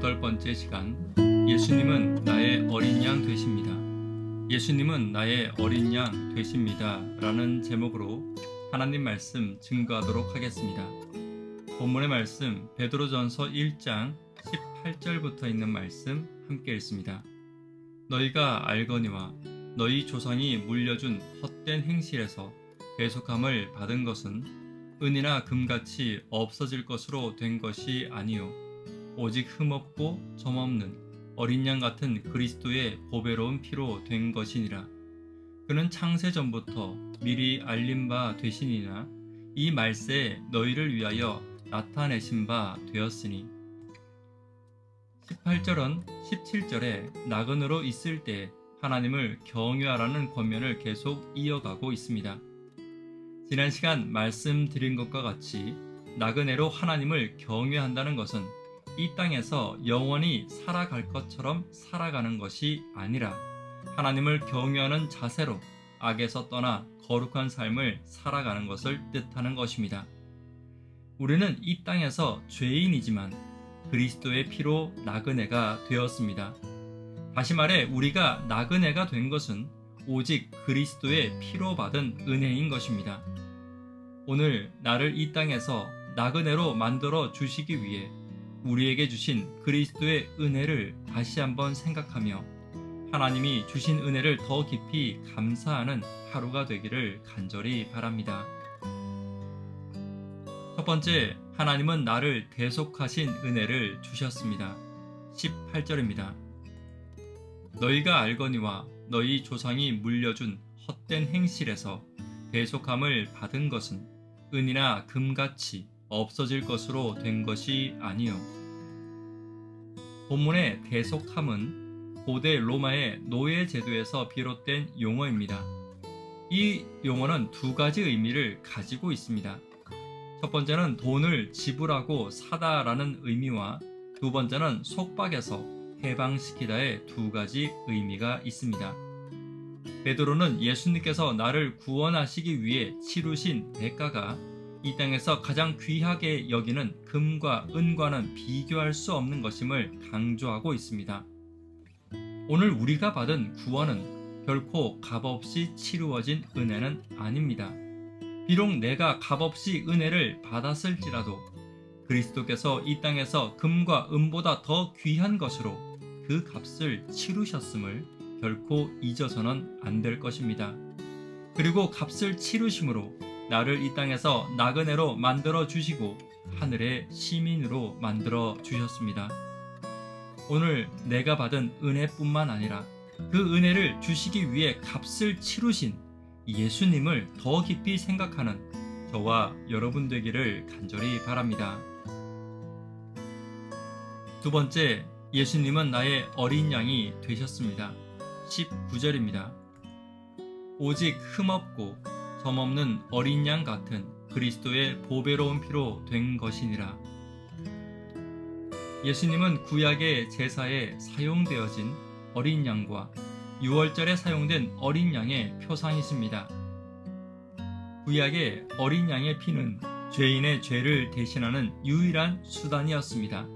8번째 시간, 예수님은 나의 어린 양 되십니다. 예수님은 나의 어린 양 되십니다 라는 제목으로 하나님 말씀 증거하도록 하겠습니다. 본문의 말씀 베드로전서 1장 18절부터 있는 말씀 함께 읽습니다. 너희가 알거니와 너희 조상이 물려준 헛된 행실에서 대속함을 받은 것은 은이나 금같이 없어질 것으로 된 것이 아니요 오직 흠없고 점없는 어린 양 같은 그리스도의 보배로운 피로 된 것이니라. 그는 창세 전부터 미리 알린 바 되시니나 이 말세에 너희를 위하여 나타내신 바 되었으니. 18절은 17절에 나그네로 있을 때 하나님을 경외하라는 권면을 계속 이어가고 있습니다. 지난 시간 말씀드린 것과 같이 나그네로 하나님을 경외한다는 것은 이 땅에서 영원히 살아갈 것처럼 살아가는 것이 아니라 하나님을 경외하는 자세로 악에서 떠나 거룩한 삶을 살아가는 것을 뜻하는 것입니다. 우리는 이 땅에서 죄인이지만 그리스도의 피로 나그네가 되었습니다. 다시 말해 우리가 나그네가 된 것은 오직 그리스도의 피로 받은 은혜인 것입니다. 오늘 나를 이 땅에서 나그네로 만들어 주시기 위해 우리에게 주신 그리스도의 은혜를 다시 한번 생각하며 하나님이 주신 은혜를 더 깊이 감사하는 하루가 되기를 간절히 바랍니다. 첫 번째, 하나님은 나를 대속하신 은혜를 주셨습니다. 18절입니다. 너희가 알거니와 너희 조상이 물려준 헛된 행실에서 대속함을 받은 것은 은이나 금같이 없어질 것으로 된 것이 아니요. 본문의 대속함은 고대 로마의 노예 제도에서 비롯된 용어입니다. 이 용어는 두 가지 의미를 가지고 있습니다. 첫 번째는 돈을 지불하고 사다라는 의미와 두 번째는 속박에서 해방시키다의 두 가지 의미가 있습니다. 베드로는 예수님께서 나를 구원하시기 위해 치르신 대가가 이 땅에서 가장 귀하게 여기는 금과 은과는 비교할 수 없는 것임을 강조하고 있습니다. 오늘 우리가 받은 구원은 결코 값없이 치루어진 은혜는 아닙니다. 비록 내가 값없이 은혜를 받았을지라도 그리스도께서 이 땅에서 금과 은보다 더 귀한 것으로 그 값을 치르셨음을 결코 잊어서는 안 될 것입니다. 그리고 값을 치르심으로 나를 이 땅에서 나그네로 만들어 주시고 하늘의 시민으로 만들어 주셨습니다. 오늘 내가 받은 은혜뿐만 아니라 그 은혜를 주시기 위해 값을 치르신 예수님을 더 깊이 생각하는 저와 여러분 되기를 간절히 바랍니다. 두 번째, 예수님은 나의 어린 양이 되셨습니다. 19절입니다. 오직 흠없고 점없는 어린 양 같은 그리스도의 보배로운 피로 된 것이니라. 예수님은 구약의 제사에 사용되어진 어린 양과 유월절에 사용된 어린 양의 표상이십니다. 구약의 어린 양의 피는 죄인의 죄를 대신하는 유일한 수단이었습니다.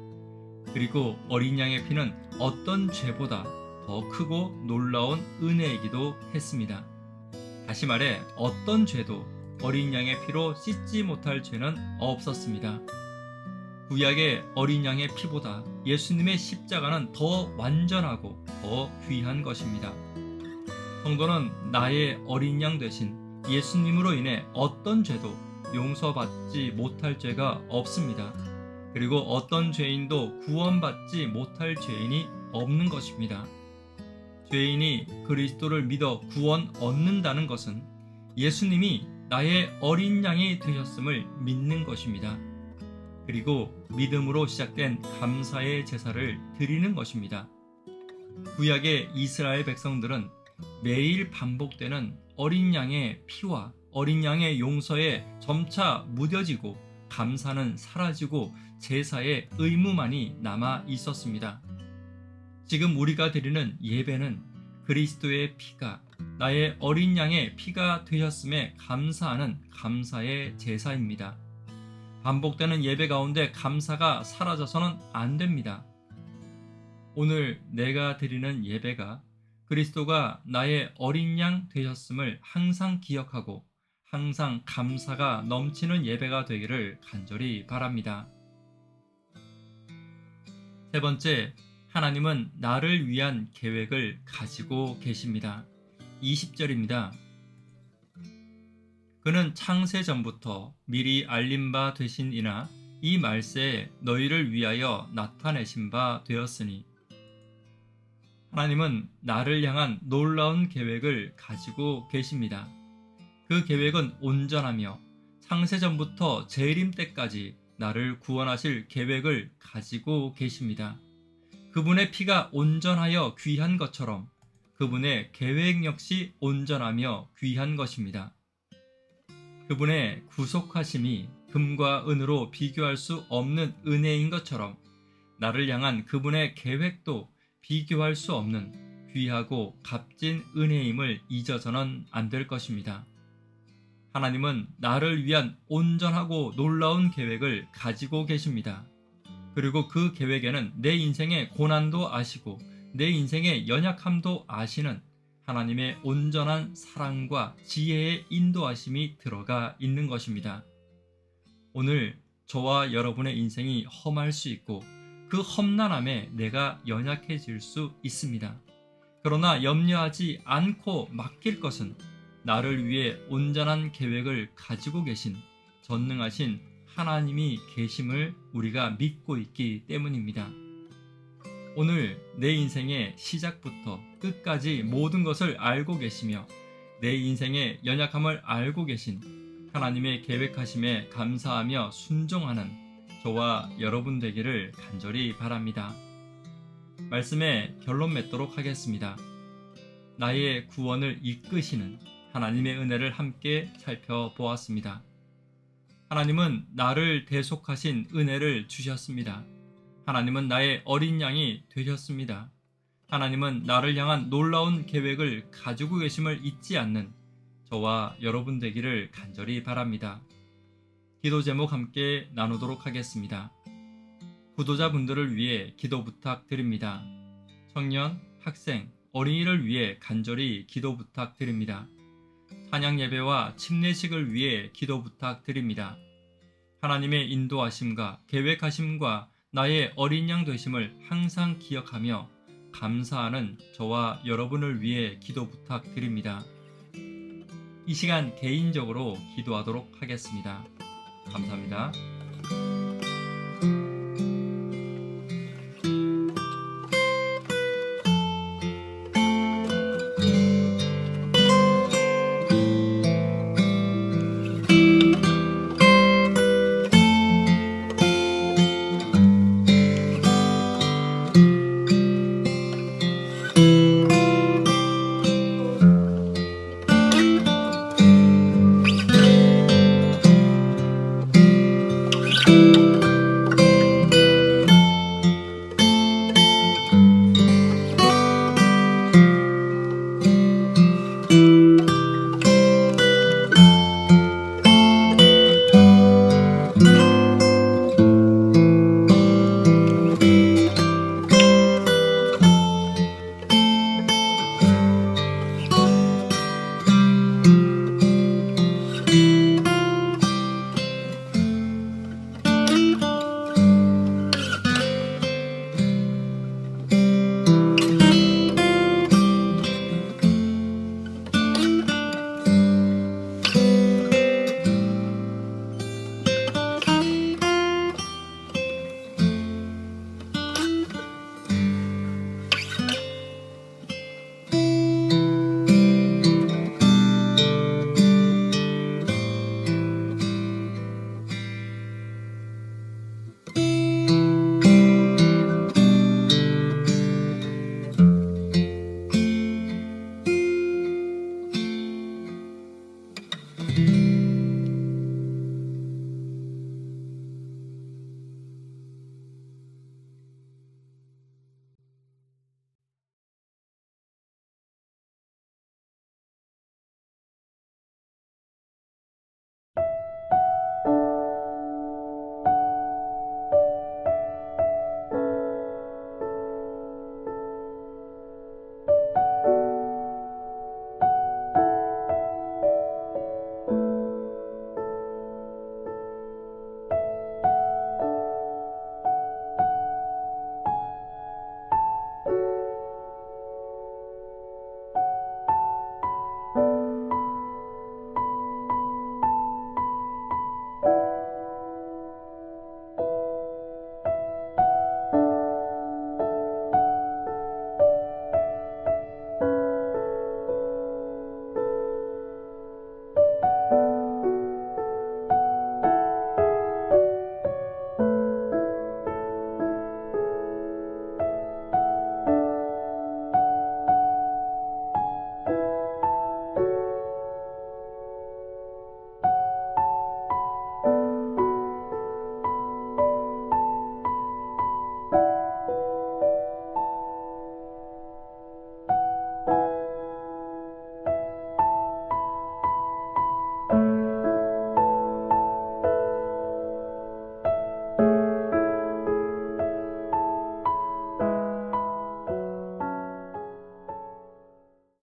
그리고 어린 양의 피는 어떤 죄보다 더 크고 놀라운 은혜이기도 했습니다. 다시 말해 어떤 죄도 어린 양의 피로 씻지 못할 죄는 없었습니다. 구약의 어린 양의 피보다 예수님의 십자가는 더 완전하고 더 귀한 것입니다. 성도는 나의 어린 양 되신 예수님으로 인해 어떤 죄도 용서받지 못할 죄가 없습니다. 그리고 어떤 죄인도 구원받지 못할 죄인이 없는 것입니다. 죄인이 그리스도를 믿어 구원 얻는다는 것은 예수님이 나의 어린 양이 되셨음을 믿는 것입니다. 그리고 믿음으로 시작된 감사의 제사를 드리는 것입니다. 구약의 이스라엘 백성들은 매일 반복되는 어린 양의 피와 어린 양의 용서에 점차 무뎌지고 감사는 사라지고 제사의 의무만이 남아 있었습니다. 지금 우리가 드리는 예배는 그리스도의 피가 나의 어린 양의 피가 되셨음에 감사하는 감사의 제사입니다. 반복되는 예배 가운데 감사가 사라져서는 안 됩니다. 오늘 내가 드리는 예배가 그리스도가 나의 어린 양 되셨음을 항상 기억하고 항상 감사가 넘치는 예배가 되기를 간절히 바랍니다. 세 번째, 하나님은 나를 위한 계획을 가지고 계십니다. 20절입니다. 그는 창세 전부터 미리 알림 바 되신 이나 이 말세에 너희를 위하여 나타내신 바 되었으니. 하나님은 나를 향한 놀라운 계획을 가지고 계십니다. 그 계획은 온전하며 창세 전부터 재림 때까지 나를 구원하실 계획을 가지고 계십니다. 그분의 피가 온전하여 귀한 것처럼 그분의 계획 역시 온전하며 귀한 것입니다. 그분의 구속하심이 금과 은으로 비교할 수 없는 은혜인 것처럼 나를 향한 그분의 계획도 비교할 수 없는 귀하고 값진 은혜임을 잊어서는 안 될 것입니다. 하나님은 나를 위한 온전하고 놀라운 계획을 가지고 계십니다. 그리고 그 계획에는 내 인생의 고난도 아시고 내 인생의 연약함도 아시는 하나님의 온전한 사랑과 지혜의 인도하심이 들어가 있는 것입니다. 오늘 저와 여러분의 인생이 험할 수 있고 그 험난함에 내가 연약해질 수 있습니다. 그러나 염려하지 않고 맡길 것은 나를 위해 온전한 계획을 가지고 계신 전능하신 하나님이 계심을 우리가 믿고 있기 때문입니다. 오늘 내 인생의 시작부터 끝까지 모든 것을 알고 계시며 내 인생의 연약함을 알고 계신 하나님의 계획하심에 감사하며 순종하는 저와 여러분 되기를 간절히 바랍니다. 말씀에 결론 맺도록 하겠습니다. 나의 구원을 이끄시는 하나님의 은혜를 함께 살펴보았습니다. 하나님은 나를 대속하신 은혜를 주셨습니다. 하나님은 나의 어린 양이 되셨습니다. 하나님은 나를 향한 놀라운 계획을 가지고 계심을 잊지 않는 저와 여러분 되기를 간절히 바랍니다. 기도 제목 함께 나누도록 하겠습니다. 구도자분들을 위해 기도 부탁드립니다. 청년, 학생, 어린이를 위해 간절히 기도 부탁드립니다. 찬양 예배와 침례식을 위해 기도 부탁드립니다. 하나님의 인도하심과 계획하심과 나의 어린 양 되심을 항상 기억하며 감사하는 저와 여러분을 위해 기도 부탁드립니다. 이 시간 개인적으로 기도하도록 하겠습니다. 감사합니다.